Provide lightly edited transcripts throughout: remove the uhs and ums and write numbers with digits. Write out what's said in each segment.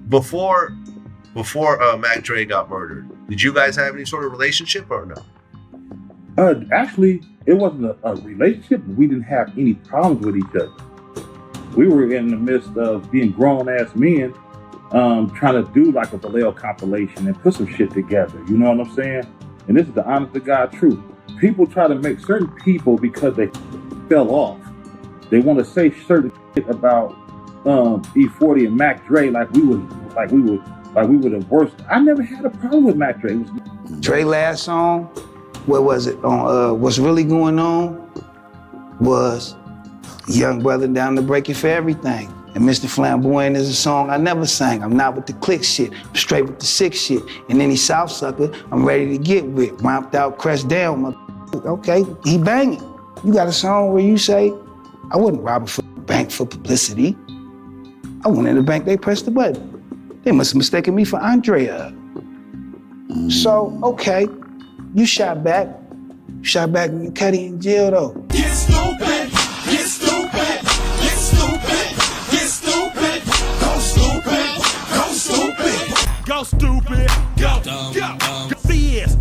Before Mac Dre got murdered, did you guys have any sort of relationship or no? Actually, it wasn't a relationship. We didn't have any problems with each other. We were in the midst of being grown-ass men, trying to do like a Vallejo compilation and put some shit together. You know what I'm saying? And this is the honest to God truth. People try to make certain people because they fell off. They want to say certain shit about E-40 and Mac Dre like we were the worst. I never had a problem with Mac Dre. Dre last song, what was it? On What's Really Going On was Young Brother Down to Break It for Everything. And Mr. Flamboyant is a song I never sang. I'm not with the click shit. I'm straight with the sick shit. And any South sucker, I'm ready to get with. Ramped out, crest down. Okay, he banging. You got a song where you say, I wouldn't rob a bank for publicity. I went in the bank, they pressed the button. They must have mistaken me for Andrea. So, okay, you shot back. You shot back when you cut in jail though. Get stupid, get stupid, get stupid, get stupid, go stupid, go stupid, go stupid, go, THIZZ.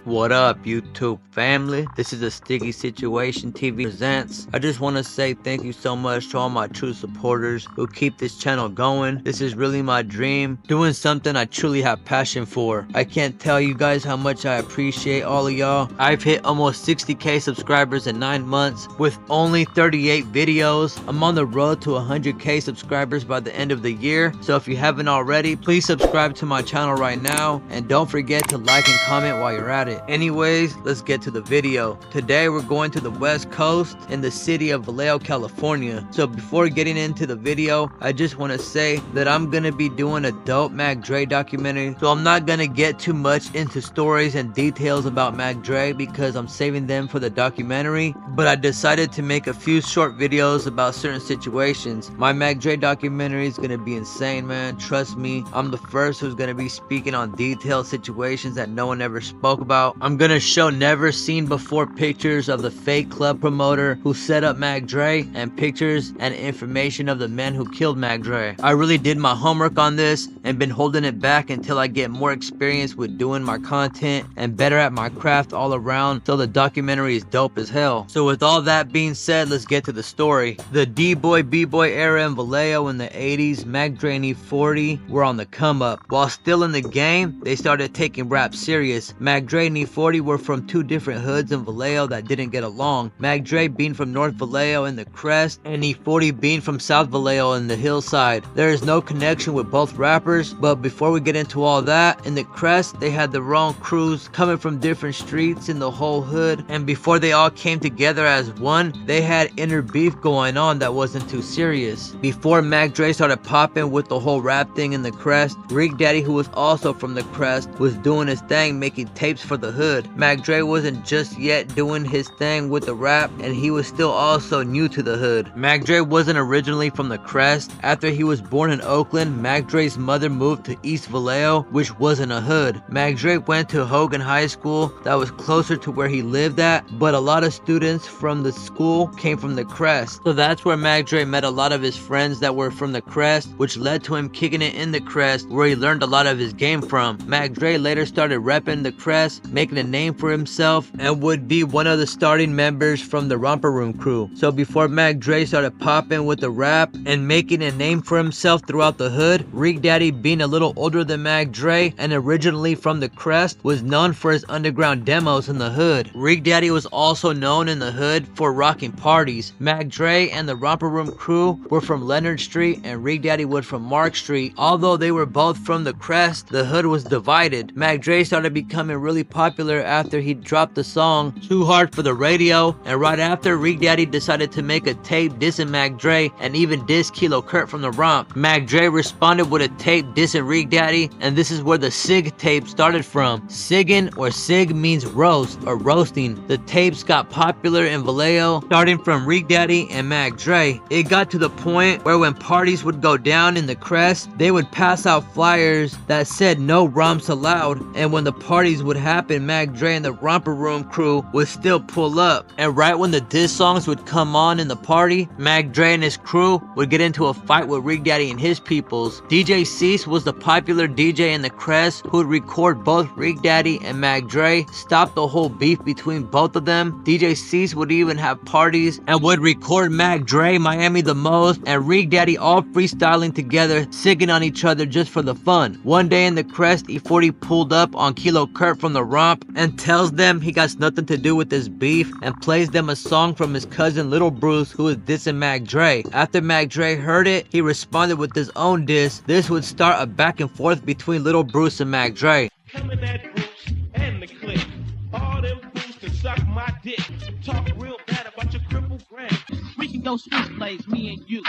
What up, YouTube family? This is a Sticky Situation TV presents. I just want to say thank you so much to all my true supporters who keep this channel going. This is really my dream, doing something I truly have passion for. I can't tell you guys how much I appreciate all of y'all. I've hit almost 60k subscribers in 9 months with only 38 videos. I'm on the road to 100k subscribers by the end of the year. So if you haven't already, please subscribe to my channel right now and don't forget to like and comment while you're at it. Anyways, let's get to the video. Today we're going to the West Coast in the city of Vallejo, California. So before getting into the video, I just want to say that I'm gonna be doing a dope Mac Dre documentary. So I'm not gonna get too much into stories and details about Mac Dre because I'm saving them for the documentary. But I decided to make a few short videos about certain situations. My Mac Dre documentary is gonna be insane, man. Trust me, I'm the first who's gonna be speaking on detailed situations that no one ever spoke about. I'm gonna show never seen before pictures of the fake club promoter who set up Mac Dre and pictures and information of the men who killed Mac Dre. I really did my homework on this and been holding it back until I get more experience with doing my content and better at my craft all around, so the documentary is dope as hell. So with all that being said, let's get to the story. The D-boy, B-boy era in Vallejo in the 80s, Mac Dre and E-40 were on the come up. While still in the game, they started taking rap serious. Mac Dre and E-40 were from two different hoods in Vallejo that didn't get along. Mac Dre being from North Vallejo in the Crest, and E-40 being from South Vallejo in the Hillside. There is no connection with both rappers, but before we get into all that, in the Crest, they had their own crews coming from different streets in the whole hood, and before they all came together as one, they had inner beef going on that wasn't too serious. Before Mac Dre started popping with the whole rap thing in the Crest, REEK Daddy, who was also from the Crest, was doing his thing making tapes for the hood. Mac Dre wasn't just yet doing his thing with the rap, and he was still also new to the hood. Mac Dre wasn't originally from the Crest. After he was born in Oakland, Mac Dre's mother moved to East Vallejo, which wasn't a hood. Mac Dre went to Hogan High School that was closer to where he lived at, but a lot of students from the school came from the Crest. So that's where Mac Dre met a lot of his friends that were from the Crest, which led to him kicking it in the Crest, where he learned a lot of his game from. Mac Dre later started repping the Crest, making a name for himself, and would be one of the starting members from the Romper Room crew. So before Mac Dre started popping with the rap and making a name for himself throughout the hood, REEK Daddy, being a little older than Mac Dre and originally from the Crest, was known for his underground demos in the hood. REEK Daddy was also known in the hood for rocking parties. Mac Dre and the Romper Room crew were from Leonard Street and REEK Daddy was from Mark Street. Although they were both from the Crest, the hood was divided. Mac Dre started becoming really popular after he dropped the song Too Hard for the radio, and right after, REEK Daddy decided to make a tape dissing Mac Dre and even diss Kilo Kurt from the Romp. Mac Dre responded with a tape dissing REEK Daddy, and this is where the SIG tape started from. Siggin' or SIG means roast or roasting. The tapes got popular in Vallejo, starting from REEK Daddy and Mac Dre. It got to the point where when parties would go down in the Crest, they would pass out flyers that said no romps allowed, and when the parties would happen, then Mac Dre and the Romper Room crew would still pull up. And right when the diss songs would come on in the party, Mac Dre and his crew would get into a fight with REEK Daddy and his peoples. DJ THIZZ was the popular DJ in the Crest who would record both REEK Daddy and Mac Dre, stop the whole beef between both of them. DJ THIZZ would even have parties and would record Mac Dre, Miami the Most, and REEK Daddy all freestyling together, sigging on each other just for the fun. One day in the Crest, E-40 pulled up on Kilo Kurt from the Romp and tells them he got nothing to do with this beef and plays them a song from his cousin Little Bruce who is dissing Mac Dre. After Mac Dre heard it, he responded with his own diss. This would start a back and forth between Little Bruce and Mac Dre. Coming at Bruce and the clique. All them fools can suck my dick. Talk real bad about your crippled grand. We can go switchblades, me and you.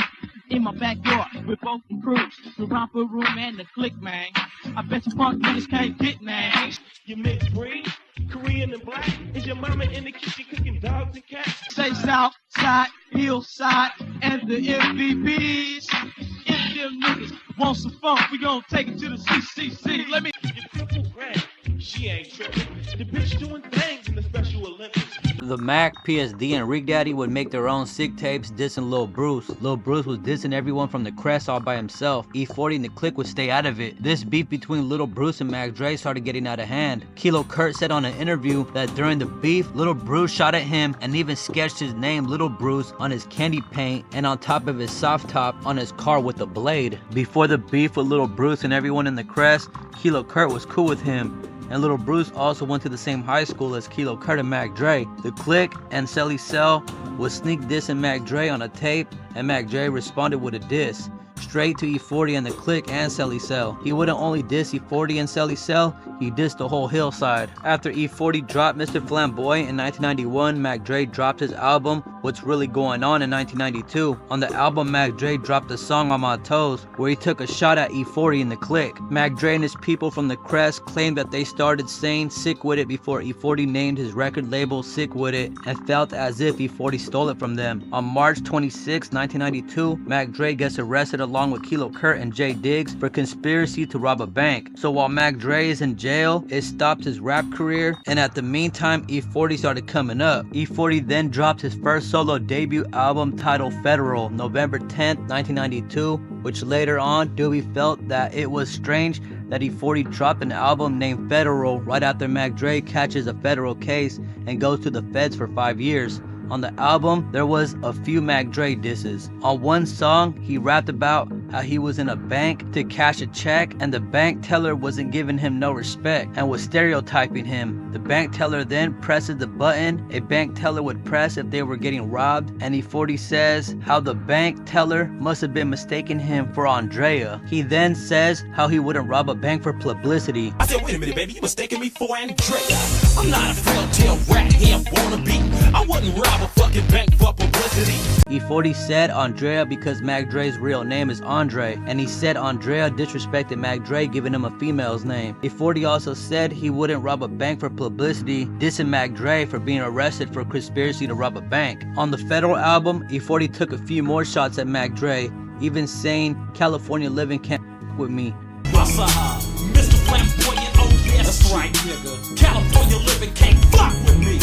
In my backyard with both the crews, the Romper Room and the clique, man. I bet you punk niggas can't get names. You mixed breed, Korean and black. Is your mama in the kitchen cooking dogs and cats? Say South Side, Hillside, and the MVPs. If them niggas want some funk, we gon' take it to the CCC. Let me. Your crippled grand, she ain't tripping. The bitch doing things in the Special Olympics. The Mac, PSD, and REEK Daddy would make their own sick tapes dissing Lil Bruce. Lil Bruce was dissing everyone from the Crest all by himself. E-40 and the clique would stay out of it. This beef between Little Bruce and Mac Dre started getting out of hand. Kilo Kurt said on an interview that during the beef, Little Bruce shot at him and even sketched his name Little Bruce on his candy paint and on top of his soft top on his car with a blade. Before the beef with Little Bruce and everyone in the Crest, Kilo Kurt was cool with him. And Little Bruce also went to the same high school as Kilo Kurt and Mac Dre. The clique and Celly Cell would sneak dissing Mac Dre on a tape, and Mac Dre responded with a diss straight to E-40 and the clique and Celly Cell. He wouldn't only diss E-40 and Celly Cell, he dissed the whole hillside. After E-40 dropped Mr. Flamboyant in 1991, Mac Dre dropped his album What's Really Going On in 1992. On the album, Mac Dre dropped a song On My Toes where he took a shot at E-40 and the clique. Mac Dre and his people from the Crest claimed that they started saying Sick With It before E-40 named his record label Sick With It and felt as if E-40 stole it from them. On March 26, 1992, Mac Dre gets arrested along with Kilo Kurt and Jay Diggs for conspiracy to rob a bank. So while Mac Dre is in jail, it stopped his rap career, and at the meantime, E-40 started coming up. E-40 then dropped his first solo debut album titled Federal, November 10th, 1992, which later on, Doobie felt that it was strange that E-40 dropped an album named Federal right after Mac Dre catches a federal case and goes to the feds for 5 years. On the album, there was a few Mac Dre disses. On one song, he rapped about how he was in a bank to cash a check and the bank teller wasn't giving him no respect and was stereotyping him. The bank teller then presses the button a bank teller would press if they were getting robbed, and E-40 says how the bank teller must have been mistaking him for Andrea. He then says how he wouldn't rob a bank for publicity. I said, wait a minute, baby, you mistaken me for Andrea. I'm not a telltale rat here, wannabe. I wouldn't rob a fucking bank for publicity. E-40 said Andrea because Mac Dre's real name is Andre, and he said Andrea disrespected Mac Dre giving him a female's name. E-40 also said he wouldn't rob a bank for publicity, dissing Mac Dre for being arrested for conspiracy to rob a bank. On the Federal album, E-40 took a few more shots at Mac Dre, even saying California living can't with me. Mr. Flamboyant, oh yes, that's right, nigga. California living can't fuck with me.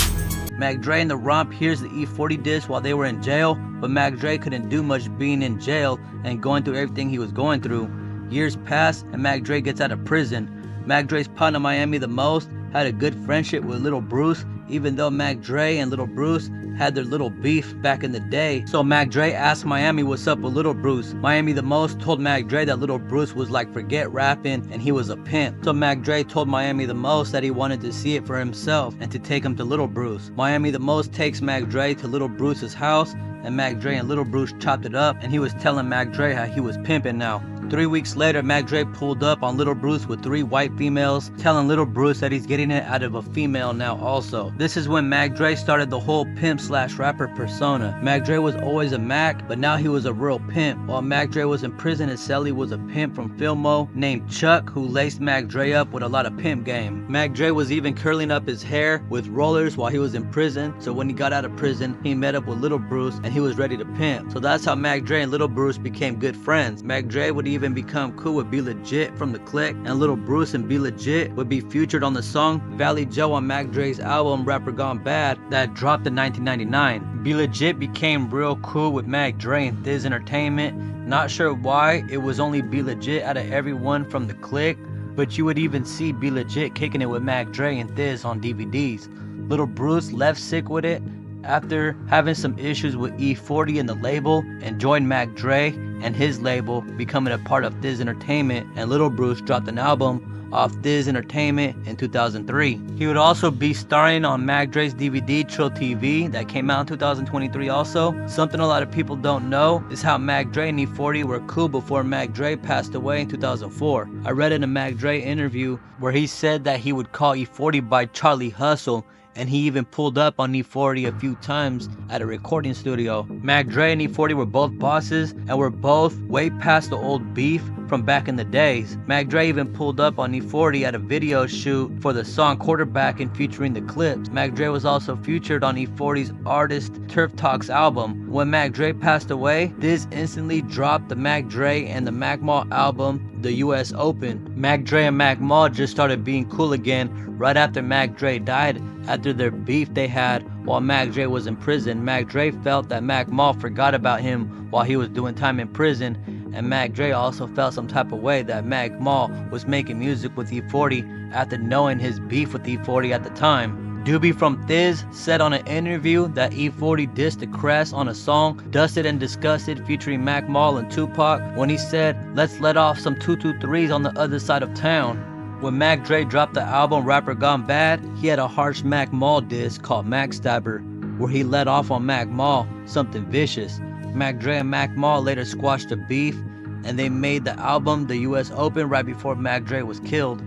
Mac Dre and the Romp hears the E-40 diss while they were in jail, but Mac Dre couldn't do much being in jail and going through everything he was going through. Years pass and Mac Dre gets out of prison. Mac Dre's partner Miami the Most had a good friendship with Little Bruce, even though Mac Dre and Little Bruce had their little beef back in the day. So Mac Dre asked Miami what's up with Little Bruce. Miami the Most told Mac Dre that Little Bruce was like forget rapping and he was a pimp. So Mac Dre told Miami the Most that he wanted to see it for himself and to take him to Little Bruce. Miami the Most takes Mac Dre to Little Bruce's house, and Mac Dre and Little Bruce chopped it up, and he was telling Mac Dre how he was pimping now. 3 weeks later, Mac Dre pulled up on Little Bruce with 3 white females, telling Little Bruce that he's getting it out of a female now also. This is when Mac Dre started the whole pimp/rapper persona. Mac Dre was always a Mac, but now he was a real pimp. While Mac Dre was in prison, his cellie was a pimp from Filmo named Chuck, who laced Mac Dre up with a lot of pimp game. Mac Dre was even curling up his hair with rollers while he was in prison, so when he got out of prison, he met up with Little Bruce and he was ready to pimp. So that's how Mac Dre and Little Bruce became good friends. Mac Dre would even even become cool with BLEGIT from the Click, and Little Bruce and BLEGIT would be featured on the song Vallejo on Mac Dre's album Rapper Gone Bad that dropped in 1999. BLEGIT became real cool with Mac Dre and THIZZ Entertainment. Not sure why it was only BLEGIT out of everyone from the Click, but you would even see BLEGIT kicking it with Mac Dre and THIZZ on DVDs. Little Bruce left sick with it after having some issues with E-40 and the label, and joined Mac Dre and his label, becoming a part of THIZZ Entertainment, and Little Bruce dropped an album off THIZZ Entertainment in 2003. He would also be starring on Mac Dre's DVD Trill TV that came out in 2023 also. Something a lot of people don't know is how Mac Dre and E-40 were cool before Mac Dre passed away in 2004. I read in a Mac Dre interview where he said that he would call E-40 by Charlie Hustle, and he even pulled up on E-40 a few times at a recording studio. Mac Dre and E-40 were both bosses and were both way past the old beef from back in the days. Mac Dre even pulled up on E-40 at a video shoot for the song Quarterback and featuring the clips. Mac Dre was also featured on E-40's Artist Turf Talks album. When Mac Dre passed away, THIZZ instantly dropped the Mac Dre and the Mac Mall album, The US Open. Mac Dre and Mac Mall just started being cool again right after Mac Dre died, after their beef they had while Mac Dre was in prison. Mac Dre felt that Mac Mall forgot about him while he was doing time in prison, and Mac Dre also felt some type of way that Mac Mall was making music with E-40 after knowing his beef with E-40 at the time. Doobie from THIZZ said on an interview that E-40 dissed the Crest on a song Dusted and Disgusted featuring Mac Mall and Tupac when he said, "Let's let off some 223s on the other side of town." When Mac Dre dropped the album Rapper Gone Bad, he had a harsh Mac Mall diss called Mac Stabber, where he let off on Mac Mall something vicious. Mac Dre and Mac Mall later squashed the beef, and they made the album The US Open right before Mac Dre was killed.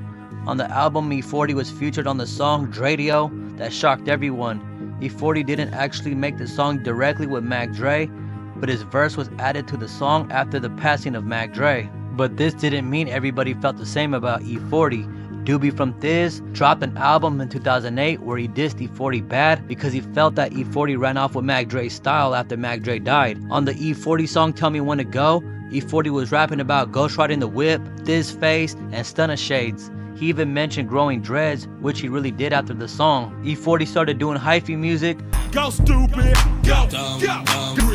On the album, E-40 was featured on the song Dradio that shocked everyone. E-40 didn't actually make the song directly with Mac Dre, but his verse was added to the song after the passing of Mac Dre. But this didn't mean everybody felt the same about E-40. Doobie from THIZZ dropped an album in 2008 where he dissed E-40 bad because he felt that E-40 ran off with Mac Dre's style after Mac Dre died. On the E-40 song Tell Me When to Go, E-40 was rapping about ghost riding the whip, THIZZ face, and stunner shades. He even mentioned growing dreads, which he really did after the song. E-40 started doing hyphy music. Go stupid, go, go.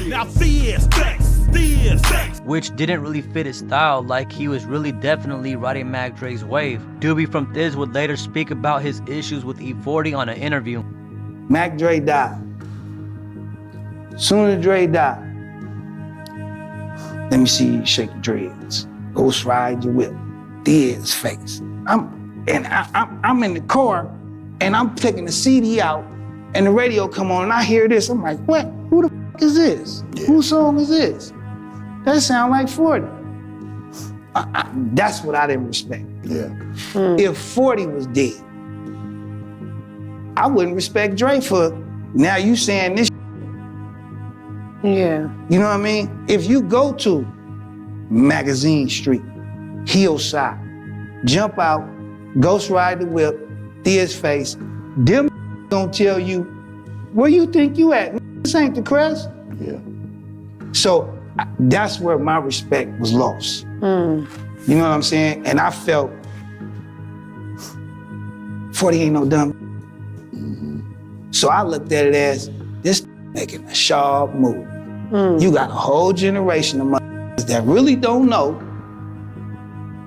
Now THIZZ, which didn't really fit his style, like he was really definitely riding Mac Dre's wave. Doobie from THIZZ would later speak about his issues with E-40 on an interview. Mac Dre died. Soon as Dre died, let me see you shake your dreads. Ghost ride your whip. THIZZ face. I'm in the car and I'm taking the CD out and the radio come on and I hear this. I'm like, what? Who the f is this? Yeah. Whose song is this? That sound like 40. That's what I didn't respect. Yeah. If 40 was dead, I wouldn't respect Dre for now you saying this. Yeah. You know what I mean? If you go to Magazine Street, Hillside, jump out, ghost ride the whip, THIZZ face, them gonna tell you, where you think you at? This ain't the Crest. Yeah. So that's where my respect was lost. You know what I'm saying? And I felt 40 ain't no dumb. So I looked at it as this making a sharp move. You got a whole generation of motherfuckers that really don't know,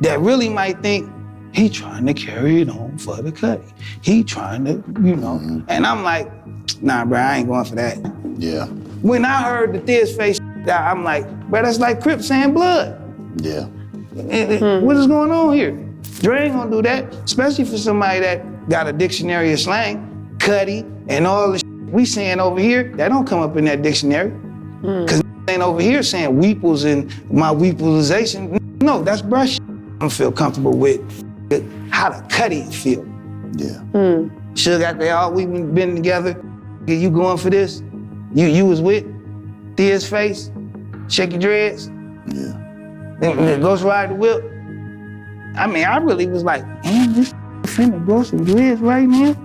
that really might think he trying to carry it on for the cutty. He trying to, you know. And I'm like, nah, bro, I ain't going for that. Yeah. When I heard the THIZZ face, I'm like, bro, that's like Crips and Blood. Yeah. What is going on here? Dre ain't gonna do that, especially for somebody that got a dictionary of slang, cutty, and all the shit we saying over here, that don't come up in that dictionary. Cause ain't over here saying weeples and my weepleization. No, that's brush. I don't feel comfortable with how the cutty feel. Yeah. Suge, after all we been together, you going for this? You was with THIZZ face, shake your dreads, and ghost ride the whip. I mean, I really was like, damn, this finna grow some dreads right now.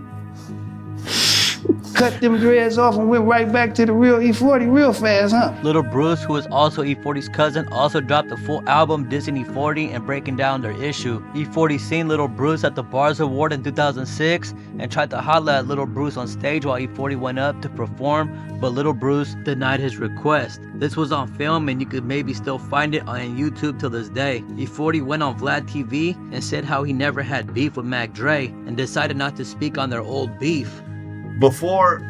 cut them dreads off and went right back to the real E-40 real fast, huh? Little Bruce, who is also E-40's cousin, also dropped a full album dissing E-40 and breaking down their issue. E-40 seen Little Bruce at the Bars Award in 2006 and tried to holla at Little Bruce on stage while E-40 went up to perform, but Little Bruce denied his request. This was on film and you could maybe still find it on YouTube till this day. E-40 went on VLADTV and said how he never had beef with Mac Dre and decided not to speak on their old beef. Before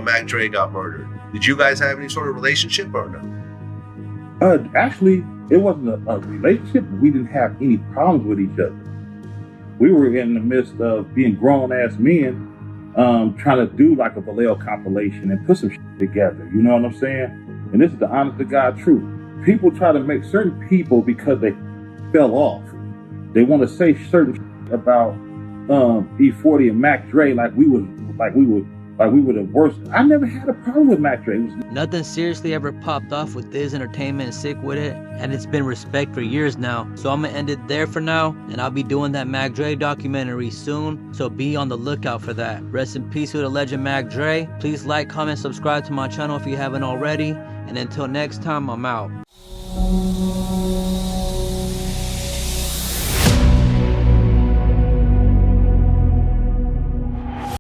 Mac Dre got murdered, did you guys have any sort of relationship or no? Actually, it wasn't a relationship. We didn't have any problems with each other. We were in the midst of being grown-ass men, trying to do like a Vallejo compilation and put some shit together. You know what I'm saying? And this is the honest to God truth. People try to make certain people because they fell off. They want to say certain shit about E-40 and Mac Dre like we were the worst. I never had a problem with Mac Dre. Nothing seriously ever popped off with THIZZ Entertainment and Sick with it, and it's been respect for years now. So I'm gonna end it there for now, and I'll be doing that Mac Dre documentary soon, so be on the lookout for that. Rest in peace to the legend Mac Dre. Please like, comment, subscribe to my channel if you haven't already, and until next time, I'm out.